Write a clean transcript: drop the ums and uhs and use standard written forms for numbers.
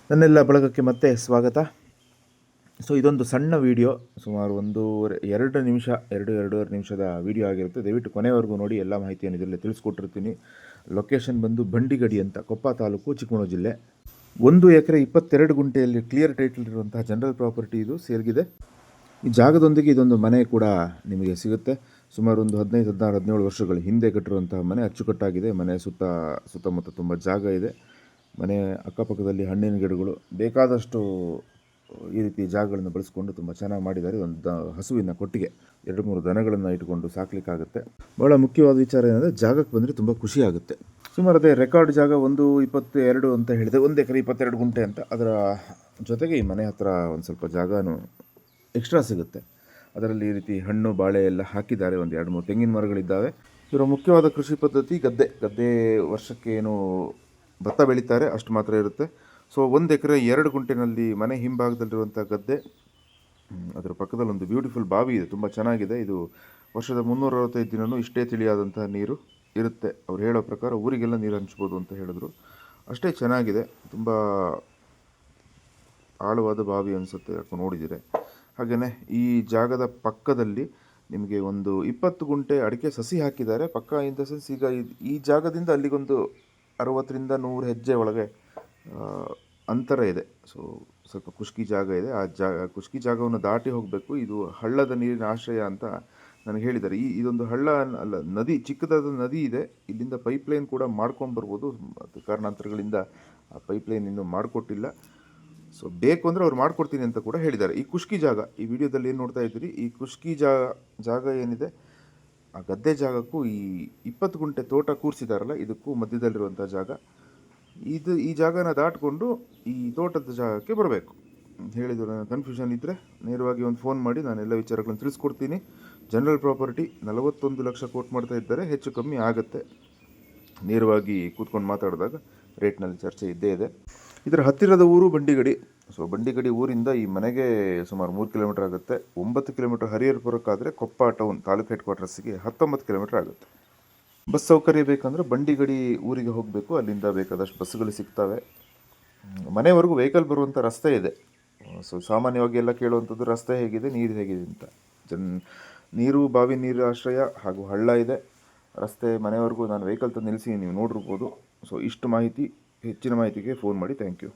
ನನ್ನೆಲ್ಲ ಬಳಗಕ್ಕೆ ಮತ್ತೆ ಸ್ವಾಗತ. ಇದೊಂದು ಸಣ್ಣ ವಿಡಿಯೋ, ಸುಮಾರು ಎರಡು ನಿಮಿಷ, ಎರಡೂವರೆ ನಿಮಿಷದ ವಿಡಿಯೋ ಆಗಿರುತ್ತೆ. ದಯವಿಟ್ಟು ಕೊನೆವರೆಗೂ ನೋಡಿ, ಎಲ್ಲ ಮಾಹಿತಿಯನ್ನು ಇದರಲ್ಲಿ ತಿಳಿಸ್ಕೊಟ್ಟಿರ್ತೀನಿ. ಲೊಕೇಶನ್ ಬಂದು ಬಂಡಿಗಡಿ ಅಂತ, ಕೊಪ್ಪ ತಾಲೂಕು, ಚಿಕ್ಕಮಗಳೂರು ಜಿಲ್ಲೆ. 1 ಎಕರೆ 22 ಗುಂಟೆಯಲ್ಲಿ ಕ್ಲಿಯರ್ ಟೈಟಲ್ ಇರುವಂತಹ ಜನರಲ್ ಪ್ರಾಪರ್ಟಿ ಇದು ಸೇಲ್ಗಿದೆ. ಈ ಜಾಗದೊಂದಿಗೆ ಇದೊಂದು ಮನೆ ಕೂಡ ನಿಮಗೆ ಸಿಗುತ್ತೆ. ಸುಮಾರು ಒಂದು 15, 16, 17 ವರ್ಷಗಳ ಹಿಂದೆ ಕಟ್ಟಿರುವಂತಹ ಮನೆ, ಅಚ್ಚುಕಟ್ಟಾಗಿದೆ. ಮನೆ ಸುತ್ತಮುತ್ತ ತುಂಬ ಜಾಗ ಇದೆ. ಮನೆ ಅಕ್ಕಪಕ್ಕದಲ್ಲಿ ಹಣ್ಣಿನ ಗಿಡಗಳು, ಬೇಕಾದಷ್ಟು ಈ ರೀತಿ ಜಾಗಗಳನ್ನು ಬಳಸ್ಕೊಂಡು ತುಂಬ ಚೆನ್ನಾಗಿ ಮಾಡಿದ್ದಾರೆ. ಒಂದು ಹಸುವಿನ ಕೊಟ್ಟಿಗೆ 2-3 ದನಗಳನ್ನು ಇಟ್ಕೊಂಡು ಸಾಕಲಿಕ್ಕಾಗುತ್ತೆ. ಭಾಳ ಮುಖ್ಯವಾದ ವಿಚಾರ ಏನಂದರೆ, ಜಾಗಕ್ಕೆ ಬಂದರೆ ತುಂಬ ಖುಷಿ ಆಗುತ್ತೆ. ಸುಮಾರು ಅದೇ ರೆಕಾರ್ಡ್ ಜಾಗ 122 ಅಂತ ಹೇಳಿದೆ, 1 ಎಕರೆ 22 ಗುಂಟೆ ಅಂತ. ಅದರ ಜೊತೆಗೆ ಈ ಮನೆ ಹತ್ರ ಒಂದು ಸ್ವಲ್ಪ ಜಾಗನೂ ಎಕ್ಸ್ಟ್ರಾ ಸಿಗುತ್ತೆ. ಅದರಲ್ಲಿ ಈ ರೀತಿ ಹಣ್ಣು ಬಾಳೆ ಎಲ್ಲ ಹಾಕಿದ್ದಾರೆ. ಒಂದು 2-3 ತೆಂಗಿನ ಮರಗಳಿದ್ದಾವೆ. ಇವರ ಮುಖ್ಯವಾದ ಕೃಷಿ ಪದ್ಧತಿ ಗದ್ದೆ. ವರ್ಷಕ್ಕೆ ಏನು ಭತ್ತ ಬೆಳೀತಾರೆ ಅಷ್ಟು ಮಾತ್ರ ಇರುತ್ತೆ. 1 ಎಕರೆ 2 ಗುಂಟೆನಲ್ಲಿ ಮನೆ ಹಿಂಭಾಗದಲ್ಲಿರುವಂಥ ಗದ್ದೆ, ಅದರ ಪಕ್ಕದಲ್ಲಿ ಒಂದು ಬ್ಯೂಟಿಫುಲ್ ಬಾವಿ ಇದೆ, ತುಂಬ ಚೆನ್ನಾಗಿದೆ. ಇದು ವರ್ಷದ 365 ದಿನವೂ ಇಷ್ಟೇ ತಿಳಿಯಾದಂಥ ನೀರು ಇರುತ್ತೆ. ಅವ್ರು ಹೇಳೋ ಪ್ರಕಾರ ಊರಿಗೆಲ್ಲ ನೀರು ಹಂಚ್ಬೋದು ಅಂತ ಹೇಳಿದ್ರು. ಅಷ್ಟೇ ಚೆನ್ನಾಗಿದೆ, ತುಂಬ ಆಳವಾದ ಬಾವಿ ಅನಿಸುತ್ತೆ ಯಾಕೋ ನೋಡಿದರೆ. ಹಾಗೆಯೇ ಈ ಜಾಗದ ಪಕ್ಕದಲ್ಲಿ ನಿಮಗೆ ಒಂದು 20 ಗುಂಟೆ ಅಡಿಕೆ ಸಸಿ ಹಾಕಿದ್ದಾರೆ. ಪಕ್ಕ ಇನ್ ದ ಸೆನ್ಸ್, ಈಗ ಈ ಜಾಗದಿಂದ ಅಲ್ಲಿಗೊಂದು 60ರಿಂದ 100 ಹೆಜ್ಜೆ ಒಳಗೆ ಅಂತರ ಇದೆ. ಸ್ವಲ್ಪ ಖುಷ್ಕಿ ಜಾಗ ಇದೆ. ಆ ಖುಷ್ಕಿ ಜಾಗವನ್ನು ದಾಟಿ ಹೋಗಬೇಕು. ಇದು ಹಳ್ಳದ ನೀರಿನ ಆಶ್ರಯ ಅಂತ ನನಗೆ ಹೇಳಿದ್ದಾರೆ. ಇದೊಂದು ಹಳ್ಳ ಅಲ್ಲ, ನದಿ, ಚಿಕ್ಕದಾದ ನದಿ ಇದೆ. ಇಲ್ಲಿಂದ ಪೈಪ್ಲೈನ್ ಕೂಡ ಮಾಡ್ಕೊಂಬರ್ಬೋದು. ಕಾರಣಾಂತರಗಳಿಂದ ಆ ಪೈಪ್ಲೈನ್ ಇನ್ನೂ ಮಾಡಿಕೊಟ್ಟಿಲ್ಲ. ಬೇಕು ಅಂದರೆ ಅವ್ರು ಮಾಡಿಕೊಡ್ತೀನಿ ಅಂತ ಕೂಡ ಹೇಳಿದ್ದಾರೆ. ಈ ಖುಷ್ಕಿ ಜಾಗ, ಈ ವಿಡಿಯೋದಲ್ಲಿ ಏನು ನೋಡ್ತಾ ಇದ್ದೀರಿ, ಈ ಖುಷ್ಕಿ ಜಾಗ ಏನಿದೆ, ಆ ಗದ್ದೆ ಜಾಗಕ್ಕೂ ಈ 20 ಗುಂಟೆ ತೋಟ ಕೂರಿಸಿದಾರಲ್ಲ, ಇದಕ್ಕೂ ಮಧ್ಯದಲ್ಲಿರುವಂಥ ಜಾಗ. ಈ ಜಾಗನ ದಾಟಿಕೊಂಡು ಈ ತೋಟದ ಜಾಗಕ್ಕೆ ಬರಬೇಕು. ಹೇಳಿದ್ರು, ಕನ್ಫ್ಯೂಷನ್ ಇದ್ದರೆ ನೇರವಾಗಿ ಒಂದು ಫೋನ್ ಮಾಡಿ, ನಾನೆಲ್ಲ ವಿಚಾರಗಳನ್ನು ತಿಳಿಸ್ಕೊಡ್ತೀನಿ. ಜನರಲ್ ಪ್ರಾಪರ್ಟಿ 41 ಲಕ್ಷ ಕೋಟ್ ಮಾಡ್ತಾ ಇದ್ದಾರೆ. ಹೆಚ್ಚು ಕಮ್ಮಿ ಆಗುತ್ತೆ. ನೇರವಾಗಿ ಕೂತ್ಕೊಂಡು ಮಾತಾಡಿದಾಗ ರೇಟ್ನಲ್ಲಿ ಚರ್ಚೆ ಇದ್ದೇ ಇದೆ. ಇದರ ಹತ್ತಿರದ ಊರು ಬಂಡಿಗಡಿ. ಬಂಡಿಗಡಿ ಊರಿಂದ ಈ ಮನೆಗೆ ಸುಮಾರು 3 ಕಿಲೋಮೀಟರ್ ಆಗುತ್ತೆ. 9 ಕಿಲೋಮೀಟರ್ ಹರಿಹರಪುರಕ್ಕಾದರೆ ಕೊಪ್ಪ ಟೌನ್ ತಾಲೂಕು ಹೆಡ್ ಕ್ವಾರ್ಟರ್ಸ್ಗೆ 19 ಕಿಲೋಮೀಟರ್ ಆಗುತ್ತೆ. ಬಸ್ ಸೌಕರ್ಯ ಬೇಕಂದರೆ ಬಂಡಿಗಡಿ ಊರಿಗೆ ಹೋಗಬೇಕು. ಅಲ್ಲಿಂದ ಬೇಕಾದಷ್ಟು ಬಸ್ಸುಗಳು ಸಿಗ್ತವೆ. ಮನೆವರೆಗೂ ವೆಹಿಕಲ್ ಬರುವಂಥ ರಸ್ತೆ ಇದೆ. ಸಾಮಾನ್ಯವಾಗಿ ಎಲ್ಲ ಕೇಳುವಂಥದ್ದು ರಸ್ತೆ ಹೇಗಿದೆ, ನೀರು ಹೇಗಿದೆ ಅಂತ. ನೀರು, ಬಾವಿ ನೀರು ಆಶ್ರಯ ಹಾಗೂ ಹಳ್ಳ ಇದೆ. ರಸ್ತೆ ಮನೆವರೆಗೂ ನಾನು ವೆಹಿಕಲ್ ತಂದು ನಿಲ್ಲಿಸಿ ನೀವು ನೋಡಿರ್ಬೋದು. ಇಷ್ಟು ಮಾಹಿತಿ. ಹೆಚ್ಚಿನ ಮಾಹಿತಿಗೆ ಫೋನ್ ಮಾಡಿ. Thank you.